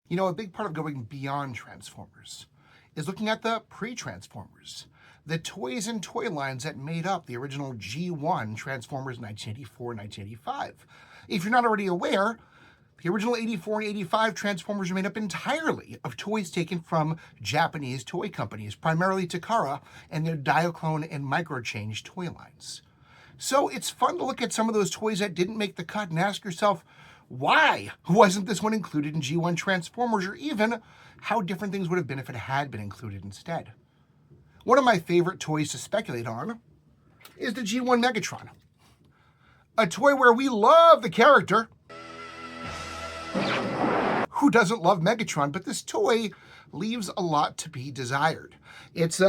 You know, a big part of going beyond Transformers is looking at the pre-Transformers, the toys and toy lines that made up the original G1 Transformers 1984 and 1985. If you're not already aware, the original 84 and 85 Transformers are made up entirely of toys taken from Japanese toy companies, primarily Takara and their Diaclone and Microchange toy lines. So it's fun to look at some of those toys that didn't make the cut and ask yourself, why wasn't this one included in G1 Transformers, or even how different things would have been if it had been included instead? One of my favorite toys to speculate on is the G1 Megatron, a toy where we love the character. Who doesn't love Megatron? But this toy leaves a lot to be desired. It's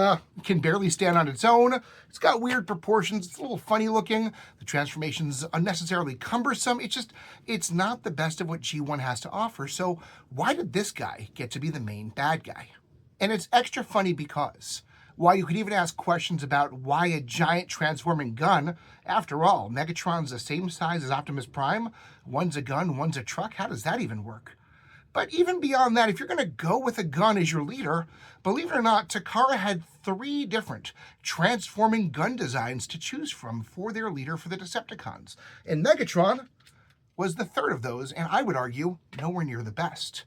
can barely stand on its own. It's got weird proportions. It's a little funny looking. The transformation's unnecessarily cumbersome. It's not the best of what G1 has to offer. So why did this guy get to be the main bad guy? And it's extra funny because while you could even ask questions about why a giant transforming gun, after all, Megatron's the same size as Optimus Prime. One's a gun, one's a truck. How does that even work? But even beyond that, if you're going to go with a gun as your leader, believe it or not, Takara had 3 different transforming gun designs to choose from for their leader for the Decepticons. And Megatron was the 3rd of those, and I would argue nowhere near the best.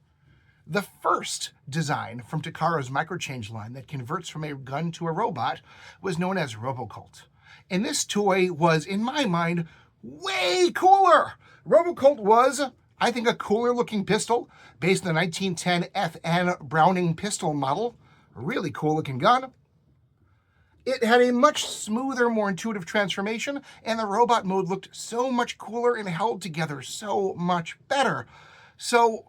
The first design from Takara's Microchange line that converts from a gun to a robot was known as Robocolt. And this toy was, in my mind, way cooler. Robocolt was, I think, a cooler looking pistol based on the 1910 FN Browning pistol model. A really cool looking gun. It had a much smoother, more intuitive transformation, and the robot mode looked so much cooler and held together so much better. So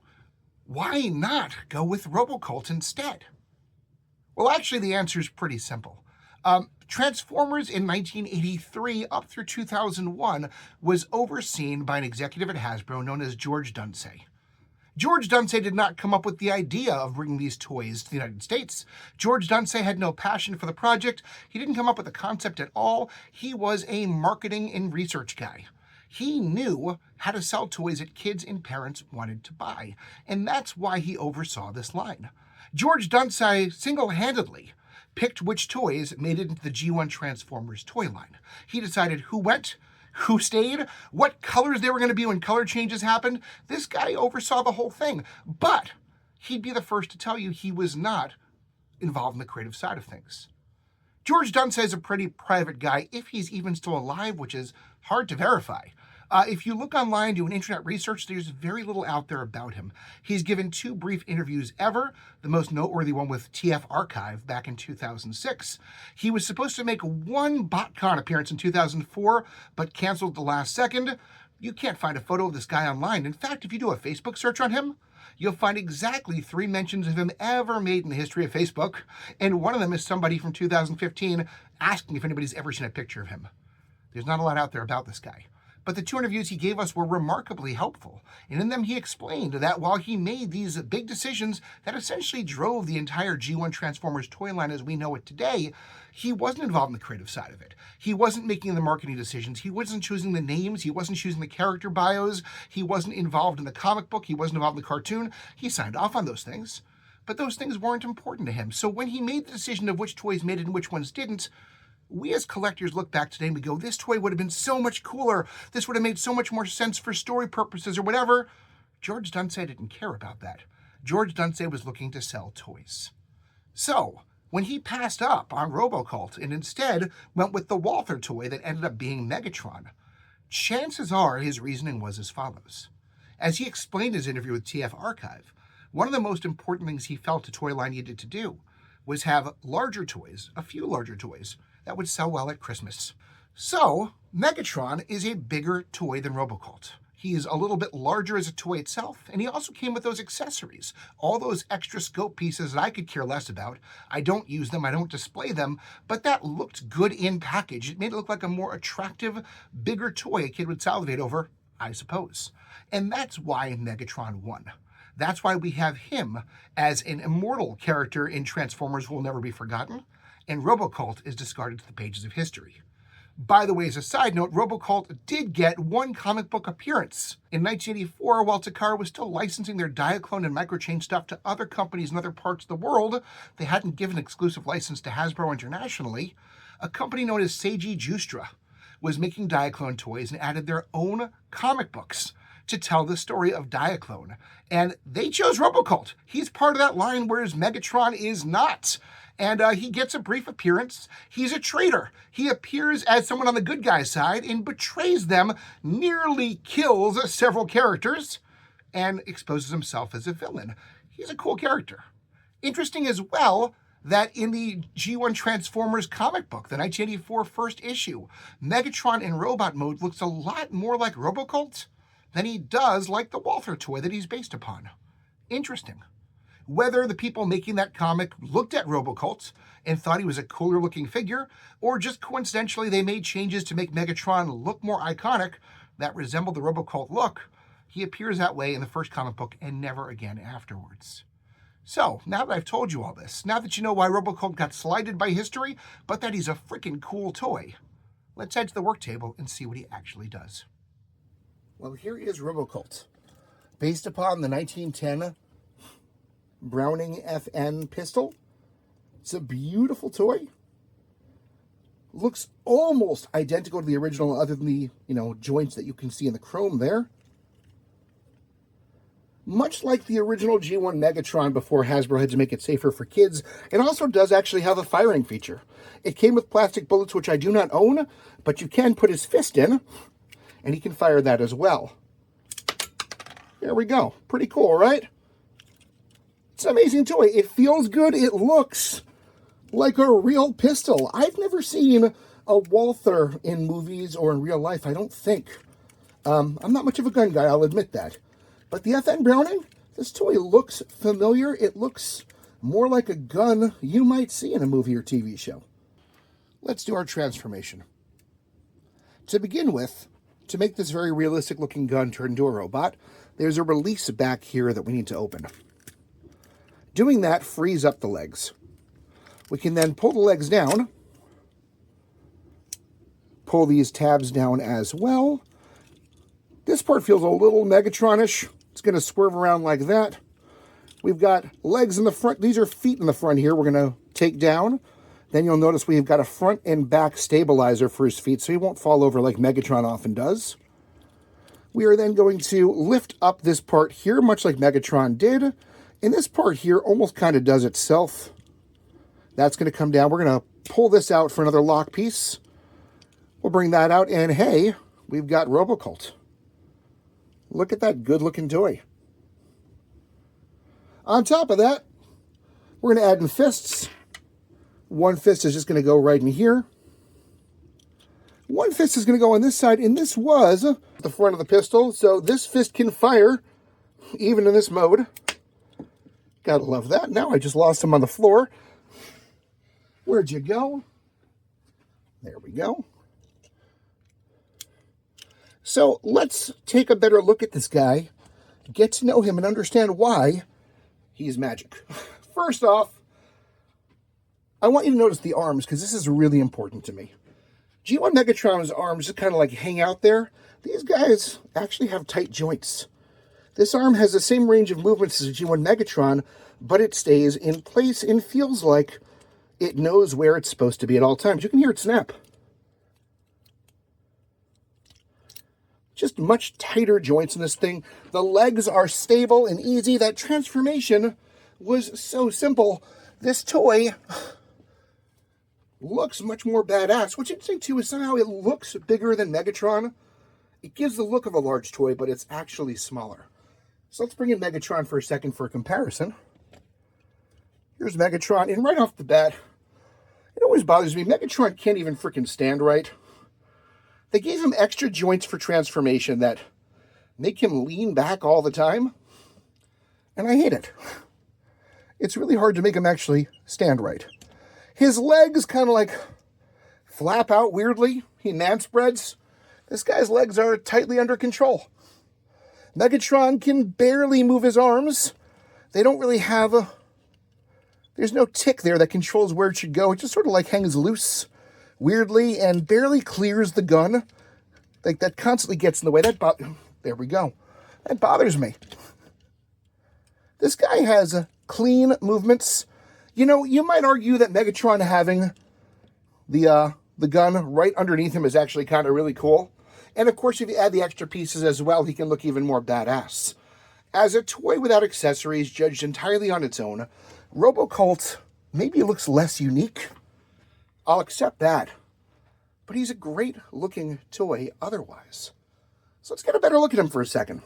why not go with Robocolt instead? Well, actually, the answer is pretty simple. Transformers in 1983 up through 2001 was overseen by an executive at Hasbro known as George Dunsay. George Dunsay did not come up with the idea of bringing these toys to the United States. George Dunsay had no passion for the project. He didn't come up with the concept at all. He was a marketing and research guy. He knew how to sell toys that kids and parents wanted to buy, and that's why he oversaw this line. George Dunsay single-handedly picked which toys made it into the G1 Transformers toy line. He decided who went, who stayed, what colors they were going to be when color changes happened. This guy oversaw the whole thing, but he'd be the first to tell you he was not involved in the creative side of things. George Dunsay is a pretty private guy, if he's even still alive, which is hard to verify. If you look online, do an internet research, there's very little out there about him. He's given 2 brief interviews ever, the most noteworthy one with TF Archive back in 2006. He was supposed to make one BotCon appearance in 2004, but canceled at the last second. You can't find a photo of this guy online. In fact, if you do a Facebook search on him, you'll find exactly 3 mentions of him ever made in the history of Facebook, and one of them is somebody from 2015 asking if anybody's ever seen a picture of him. There's not a lot out there about this guy. But the 2 interviews he gave us were remarkably helpful, and in them he explained that while he made these big decisions that essentially drove the entire G1 Transformers toy line as we know it today, he wasn't involved in the creative side of it. He wasn't making the marketing decisions. He wasn't choosing the names. He wasn't choosing the character bios. He wasn't involved in the comic book. He wasn't involved in the cartoon. He signed off on those things, but those things weren't important to him. So when he made the decision of which toys made it and which ones didn't, we as collectors look back today and we go, this toy would have been so much cooler. This would have made so much more sense for story purposes or whatever. George Dunsay didn't care about that. George Dunsay was looking to sell toys. So when he passed up on Robocolt and instead went with the Walther toy that ended up being Megatron, chances are his reasoning was as follows. As he explained in his interview with TF Archive, one of the most important things he felt the toy line needed to do was have larger toys, a few larger toys, that would sell well at Christmas. So Megatron is a bigger toy than Robocolt. He is a little bit larger as a toy itself, and he also came with those accessories, all those extra scope pieces that I could care less about. I don't use them, I don't display them, but that looked good in package. It made it look like a more attractive, bigger toy a kid would salivate over, I suppose. And that's why Megatron won. That's why we have him as an immortal character in Transformers who will never be forgotten, and Robocolt is discarded to the pages of history. By the way, as a side note, Robocolt did get one comic book appearance. In 1984, while Takara was still licensing their Diaclone and Microchange stuff to other companies in other parts of the world, they hadn't given exclusive license to Hasbro internationally. A company known as Ceji Joustra was making Diaclone toys and added their own comic books to tell the story of Diaclone. And they chose Robocolt. He's part of that line, whereas Megatron is not. And he gets a brief appearance. He's a traitor. He appears as someone on the good guy's side and betrays them, nearly kills several characters, and exposes himself as a villain. He's a cool character. Interesting as well that in the G1 Transformers comic book, the 1984 first issue, Megatron in robot mode looks a lot more like Robocolt than he does like the Walther toy that he's based upon. Interesting. Whether the people making that comic looked at Robocolt and thought he was a cooler looking figure, or just coincidentally they made changes to make Megatron look more iconic that resembled the Robocolt look, he appears that way in the first comic book and never again afterwards. So, now that I've told you all this, now that you know why Robocolt got slighted by history, but that he's a freaking cool toy, let's head to the work table and see what he actually does. Well, here is Robocolt, based upon the 1910 Browning FN pistol. It's a beautiful toy. Looks almost identical to the original, other than the, joints that you can see in the chrome there. Much like the original G1 Megatron before Hasbro had to make it safer for kids, it also does actually have a firing feature. It came with plastic bullets, which I do not own, but you can put his fist in, and he can fire that as well. There we go. Pretty cool, right? It's an amazing toy. It feels good. It looks like a real pistol. I've never seen a Walther in movies or in real life, I don't think. I'm not much of a gun guy, I'll admit that. But the FN Browning, this toy looks familiar. It looks more like a gun you might see in a movie or TV show. Let's do our transformation. To begin with, to make this very realistic looking gun turn into a robot, there's a release back here that we need to open. Doing that frees up the legs. We can then pull the legs down, pull these tabs down as well. This part feels a little Megatron-ish. It's going to swerve around like that. We've got legs in the front. These are feet in the front here we're going to take down. Then you'll notice we've got a front and back stabilizer for his feet, so he won't fall over like Megatron often does. We are then going to lift up this part here, much like Megatron did. And this part here almost kind of does itself. That's going to come down. We're going to pull this out for another lock piece. We'll bring that out, and hey, we've got Robocolt. Look at that good-looking toy. On top of that, we're going to add in fists. One fist is just going to go right in here. One fist is going to go on this side, and this was the front of the pistol, so this fist can fire even in this mode. Gotta love that. Now I just lost him on the floor. Where'd you go? There we go. So let's take a better look at this guy, get to know him, and understand why he's magic. First off, I want you to notice the arms, because this is really important to me. G1 Megatron's arms just kind of like hang out there. These guys actually have tight joints. This arm has the same range of movements as a G1 Megatron, but it stays in place and feels like it knows where it's supposed to be at all times. You can hear it snap. Just much tighter joints in this thing. The legs are stable and easy. That transformation was so simple. This toy looks much more badass. What's interesting too is somehow it looks bigger than Megatron. It gives the look of a large toy, but it's actually smaller. So let's bring in Megatron for a second for a comparison. Here's Megatron, and right off the bat, it always bothers me, Megatron can't even freaking stand right. They gave him extra joints for transformation that make him lean back all the time, and I hate it. It's really hard to make him actually stand right. His legs kind of like flap out weirdly. He man spreads. This guy's legs are tightly under control. Megatron can barely move his arms. They don't really have there's no tick there that controls where it should go. It just sort of like hangs loose weirdly and barely clears the gun. Like, that constantly gets in the way. There we go. That bothers me. This guy has clean movements. You know, you might argue that Megatron having the gun right underneath him is actually kind of really cool. And of course, if you add the extra pieces as well, he can look even more badass. As a toy without accessories, judged entirely on its own, Robocolt maybe looks less unique. I'll accept that. But he's a great looking toy otherwise. So let's get a better look at him for a second.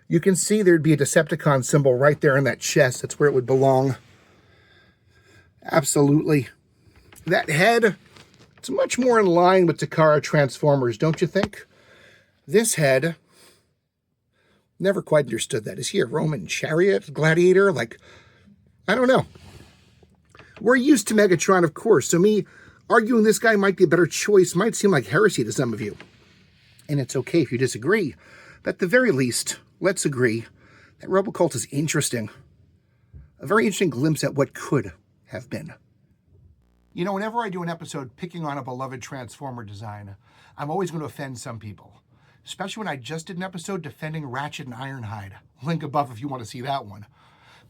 You can see there'd be a Decepticon symbol right there in that chest. That's where it would belong. Absolutely. That head, it's much more in line with Takara Transformers, don't you think? This head, never quite understood that. Is he a Roman chariot gladiator? Like, I don't know. We're used to Megatron, of course, so me arguing this guy might be a better choice might seem like heresy to some of you. And it's okay if you disagree. But at the very least, let's agree that Robocolt is interesting. A very interesting glimpse at what could have been. You know, whenever I do an episode picking on a beloved Transformer design, I'm always going to offend some people. Especially when I just did an episode defending Ratchet and Ironhide. Link above if you want to see that one.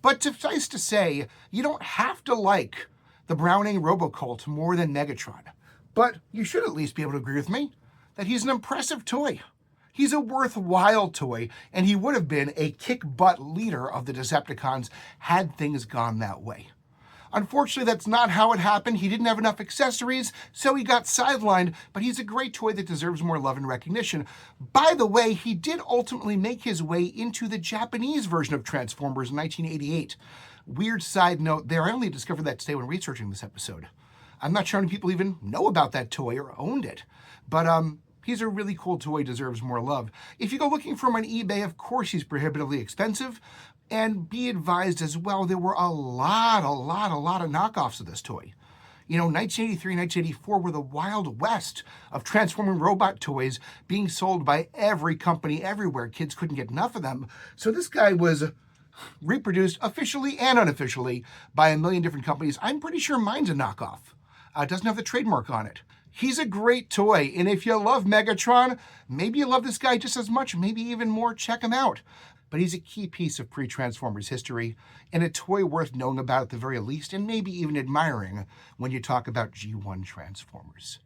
But suffice to say, you don't have to like the Browning Robocolt more than Megatron. But you should at least be able to agree with me that he's an impressive toy. He's a worthwhile toy, and he would have been a kick-butt leader of the Decepticons had things gone that way. Unfortunately, that's not how it happened. He didn't have enough accessories, so he got sidelined, but he's a great toy that deserves more love and recognition. By the way, he did ultimately make his way into the Japanese version of Transformers in 1988. Weird side note there, I only discovered that today when researching this episode. I'm not sure how many people even know about that toy or owned it, but he's a really cool toy, deserves more love. If you go looking for him on eBay, of course he's prohibitively expensive. And be advised as well, there were a lot of knockoffs of this toy. You know, 1983 and 1984 were the Wild West of transforming robot toys being sold by every company everywhere. Kids couldn't get enough of them. So this guy was reproduced officially and unofficially by a million different companies. I'm pretty sure mine's a knockoff. It doesn't have the trademark on it. He's a great toy, and if you love Megatron, maybe you love this guy just as much, maybe even more, check him out. But he's a key piece of pre-Transformers history, and a toy worth knowing about at the very least, and maybe even admiring when you talk about G1 Transformers.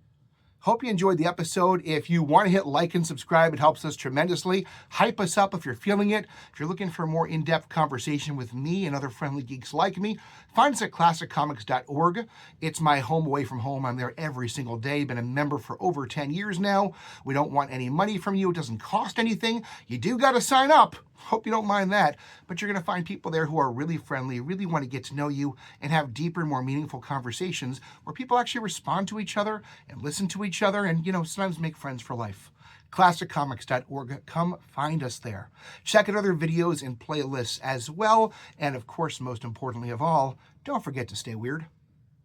Hope you enjoyed the episode. If you want to hit like and subscribe, it helps us tremendously. Hype us up if you're feeling it. If you're looking for a more in-depth conversation with me and other friendly geeks like me, find us at classiccomics.org. It's my home away from home. I'm there every single day. Been a member for over 10 years now. We don't want any money from you. It doesn't cost anything. You do got to sign up. Hope you don't mind that. But you're going to find people there who are really friendly, really want to get to know you, and have deeper, more meaningful conversations where people actually respond to each other and listen to each other and, you know, sometimes make friends for life. ClassicComics.org. Come find us there. Check out other videos and playlists as well. And of course, most importantly of all, don't forget to stay weird.